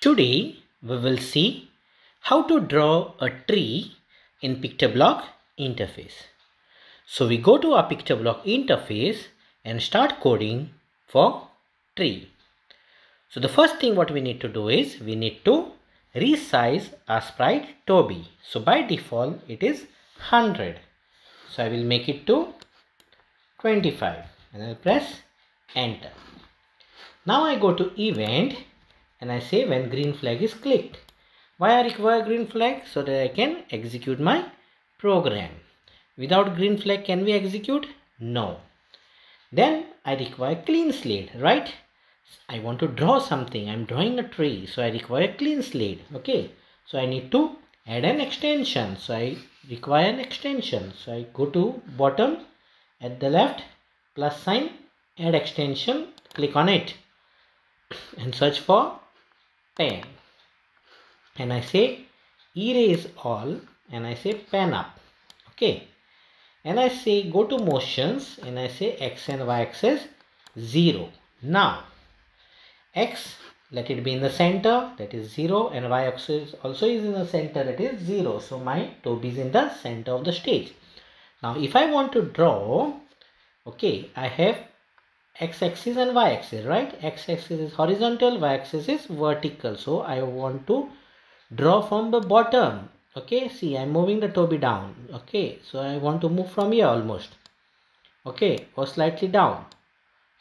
Today we will see how to draw a tree in Pictoblox interface. So we go to our Pictoblox interface and start coding for tree. So the first thing what we need to do is we need to resize our sprite Toby. So by default it is 100. So I will make it to 25 and I'll press enter. Now I go to event and I say when green flag is clicked. Why I require green flag? So that I can execute my program. Without green flag can we execute? No. Then I require clean slate, right? I want to draw something. I'm drawing a tree. So I require clean slate. Okay. So I need to add an extension. So I require an extension. So I go to bottom at the left plus sign add extension. Click on it and search for pen. And I say erase all and I say pen up. Okay. And I say go to motions and I say x and y axis 0. Now x, let it be in the center, that is 0, and y axis also is in the center, that is 0. So my Toby is in the center of the stage. Now if I want to draw, okay, I have x axis and y axis, right? X axis is horizontal, y axis is vertical. So I want to draw from the bottom. Okay, see, I'm moving the Toby down. Okay, so I want to move from here almost. Okay, or slightly down.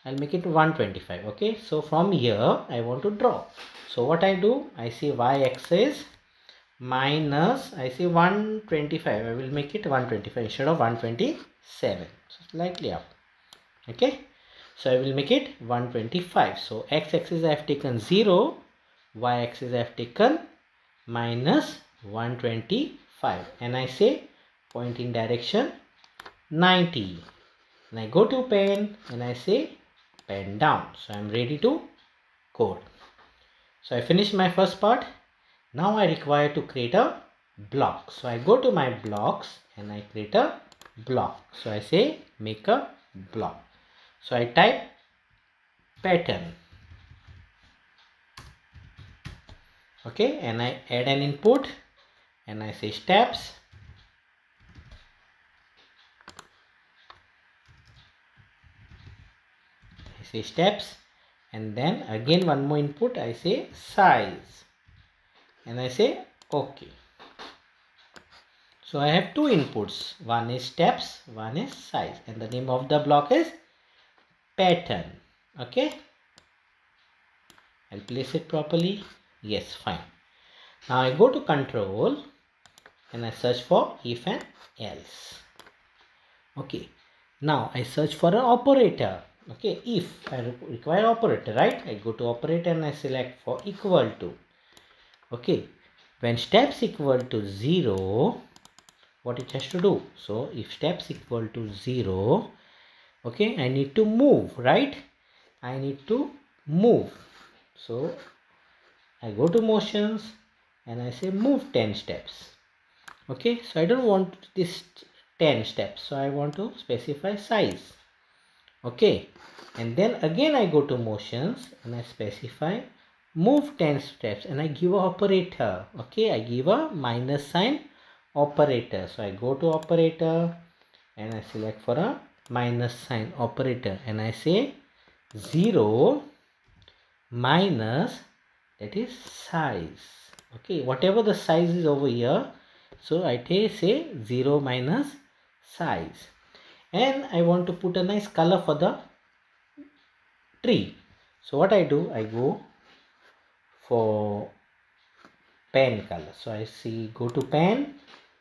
I'll make it 125. Okay, so from here I want to draw. So what I do, I see y axis minus, I see 125. I will make it 125 instead of 127. So slightly up. Okay, so I will make it 125. So x axis I have taken 0, y axis I have taken minus 125, and I say pointing direction 90, and I go to pen and I say pen down. So I'm ready to code. So I finished my first part. Now I require to create a block. So I go to my blocks and I create a block. So I say make a block. So I type pattern. Okay, and I add an input and I say steps. I say steps, and then again one more input, I say size, and I say okay. So I have two inputs, one is steps, one is size, and the name of the block is pattern. Okay, I'll place it properly. Yes, fine. Now I go to control and I search for if and else. Okay, now I search for an operator. Okay, if I require operator, right? I go to operator and I select for equal to. Okay, when steps equal to 0, what it has to do? So if steps equal to 0, okay, I need to move, right? I need to move. So I go to motions and I say move 10 steps. Okay, so I don't want this 10 steps, so I want to specify size. Okay, and then again I go to motions and I specify move 10 steps and I give a operator. Okay, I give a minus sign operator. So I go to operator and I select for a minus sign operator and I say 0 minus, that is size. Okay, whatever the size is over here, so I say 0 minus size, and I want to put a nice color for the tree. So what I do, I go for pen color. So I see go to pen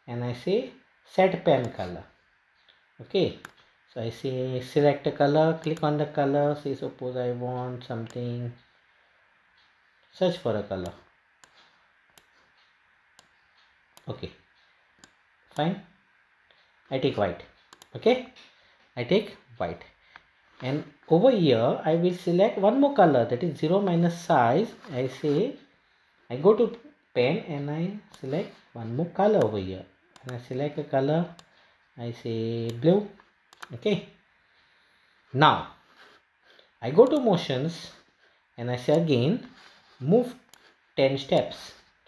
and I say set pen color. Okay, so I say select a color, click on the color. Say suppose I want something, search for a color. Okay, fine, I take white. Okay, I take white, and over here I will select one more color, that is 0 minus size. I say I go to pen and I select one more color over here and I select a color, I say blue. Okay, now I go to motions and I say again move 10 steps.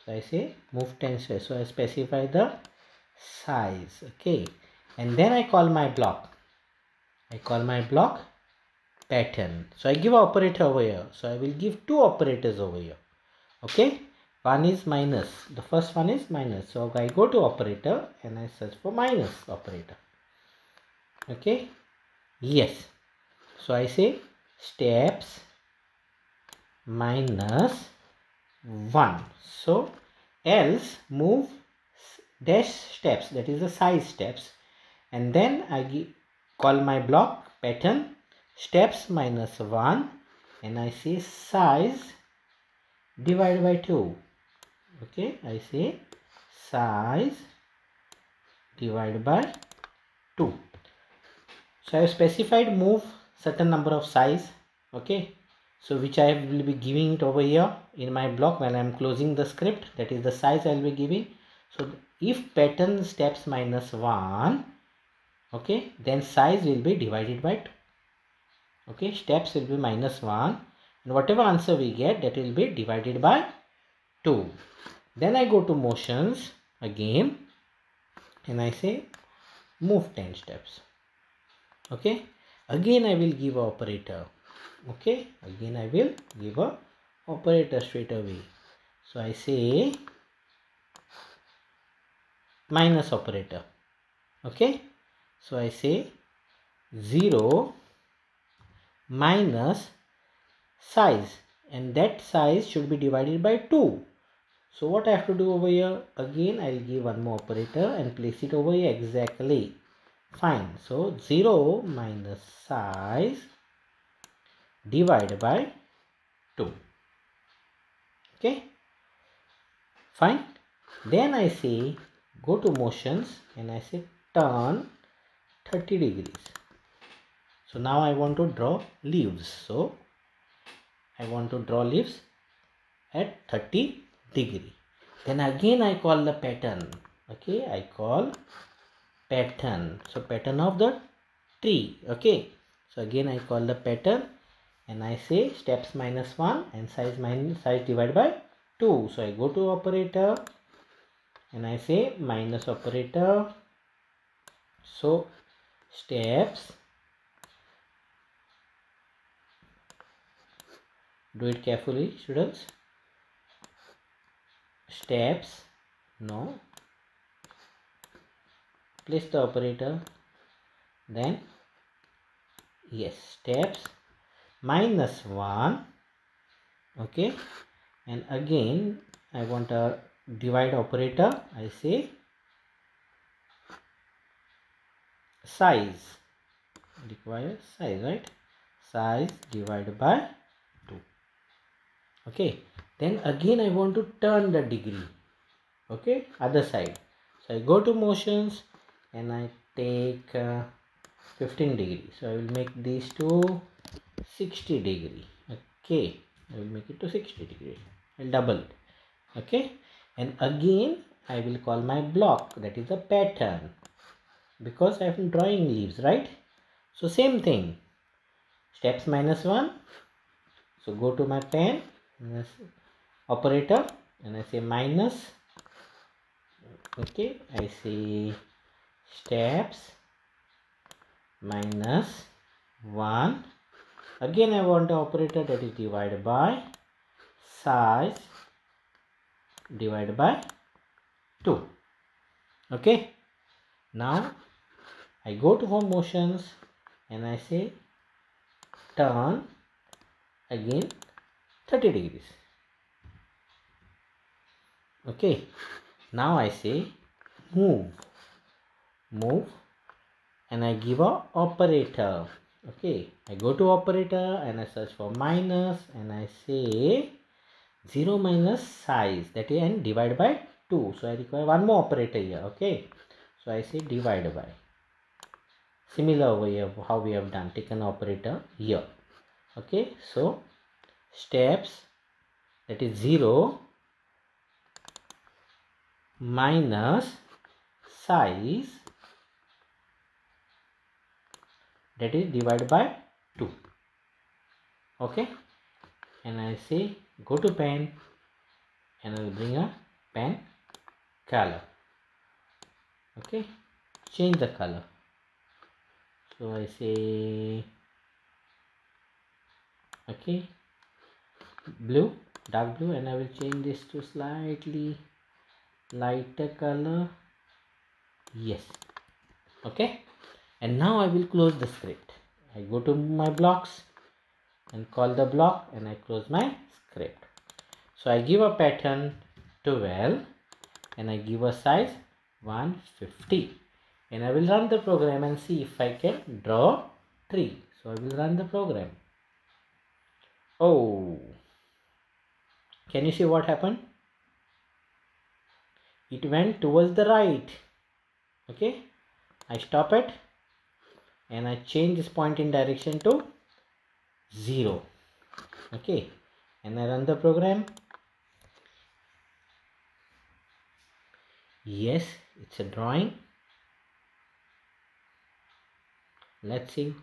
So I say move 10 steps. So I specify the size. Okay. And then I call my block. I call my block pattern. So I give an operator over here. So I will give two operators over here. Okay. One is minus. The first one is minus. So I go to operator and I search for minus operator. Okay. Yes. So I say steps minus 1. So else move dash steps, that is the size steps, and then I call my block pattern steps minus 1 and I say size divided by 2. Okay, I say size divided by 2. So I have specified move certain number of size. Okay, so which I will be giving it over here in my block when I am closing the script, that is the size I will be giving. So if pattern steps minus 1, okay, then size will be divided by 2. Okay, steps will be minus 1 and whatever answer we get, that will be divided by 2. Then I go to motions again and I say move 10 steps. Okay, again I will give a operator. Okay, again I will give a operator straight away. So I say minus operator. Okay, so I say 0 minus size, and that size should be divided by 2. So what I have to do over here, again I will give one more operator and place it over here exactly. Fine. So 0 minus size divided by 2. Okay, fine. Then I say go to motions and I say turn 30 degrees. So now I want to draw leaves. So I want to draw leaves at 30 degree. Then again I call the pattern. Okay, I call pattern. So pattern of the tree. Okay, so again I call the pattern and I say steps minus 1 and size divided by 2. So I go to operator and I say minus operator. So steps, do it carefully students, steps, no, place the operator, then yes, steps minus 1. Okay, and again I want a divide operator. I say size, require size, right? Size divided by 2. Okay, then again I want to turn the degree. Okay, other side. So I go to motions and I take 15 degree. So I will make these two 60 degree. Okay, I will make it to 60 degree. I'll double it. Okay, and again I will call my block, that is a pattern, because I am drawing leaves, right? So same thing, steps minus 1. So go to my pen operator and I say minus. Okay, I say steps minus 1. Again I want an operator, that is divided by size divided by 2. Okay, now I go to home motions and I say turn again 30 degrees. Okay, now I say move and I give a operator. Okay, I go to operator and I search for minus and I say 0 minus size, that is, and divide by 2. So I require one more operator here. Okay, so I say divide by. Similar over here how we have done, taken operator here. Okay, so steps, that is 0 minus size, that is divided by 2. Okay, and I say go to pen and I will bring a pen color. Okay, change the color. So I say okay, blue, dark blue, and I will change this to slightly lighter color. Yes. Okay, and now I will close the script. I go to my blocks and call the block, and I close my script. So I give a pattern 12 and I give a size 150, and I will run the program and see if I can draw tree. So I will run the program. Oh, can you see what happened? It went towards the right. Okay, I stop it and I change this point in direction to 0. Okay, and I run the program. Yes, it's a drawing. Let's see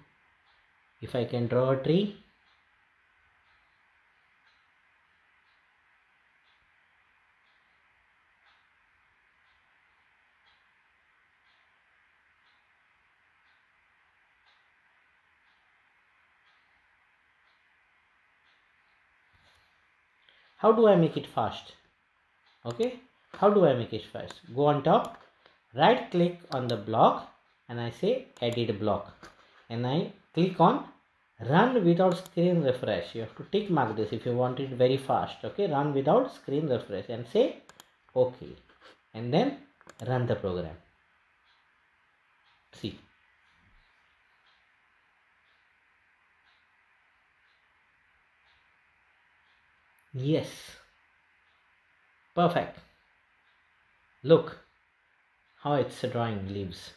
if I can draw a tree. How do I make it fast? Okay, how do I make it fast? Go on top, right click on the block, and I say edit block, and I click on run without screen refresh. You have to tick mark this if you want it very fast. Okay, run without screen refresh and say okay, and then run the program. See, yes, perfect. Look how it's drawing leaves.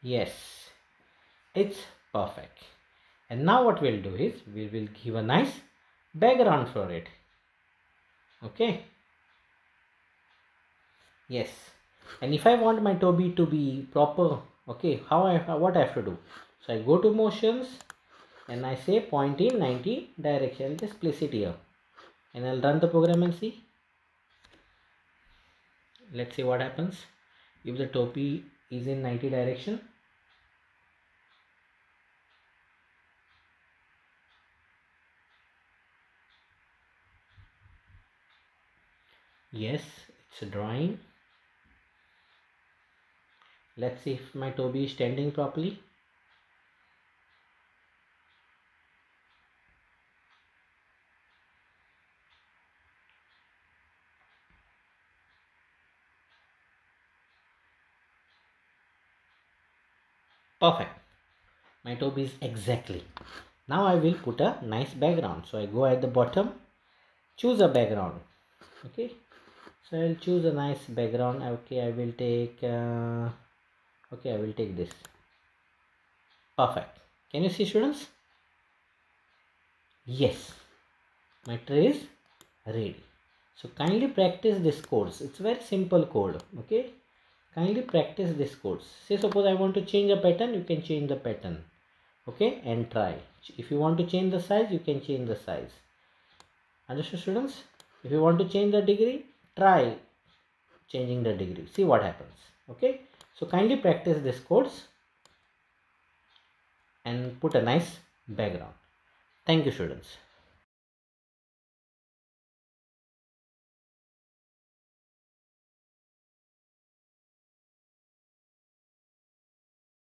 Yes, it's perfect. And now what we'll do is we will give a nice background for it. Okay, yes, and if I want my Toby to be proper, okay, what I have to do? So I go to motions and I say point in 90 direction. Just place it here and I'll run the program and see. Let's see what happens if the Toby is in 90 direction. Yes, it's a drawing. Let's see if my Toby is standing properly. Perfect. My Toby is exactly. Now I will put a nice background. So I go at the bottom, choose a background. Okay, so I'll choose a nice background. Okay, I will take okay, I will take this. Perfect. Can you see, students? Yes, my tray is ready. So kindly practice this course. It's very simple code. Okay, kindly practice this course. Say suppose I want to change a pattern, you can change the pattern. Okay, and try. If you want to change the size, you can change the size. Understood, students? If you want to change the degree, try changing the degree. See what happens. Okay, so kindly practice this course and put a nice background. Thank you, students.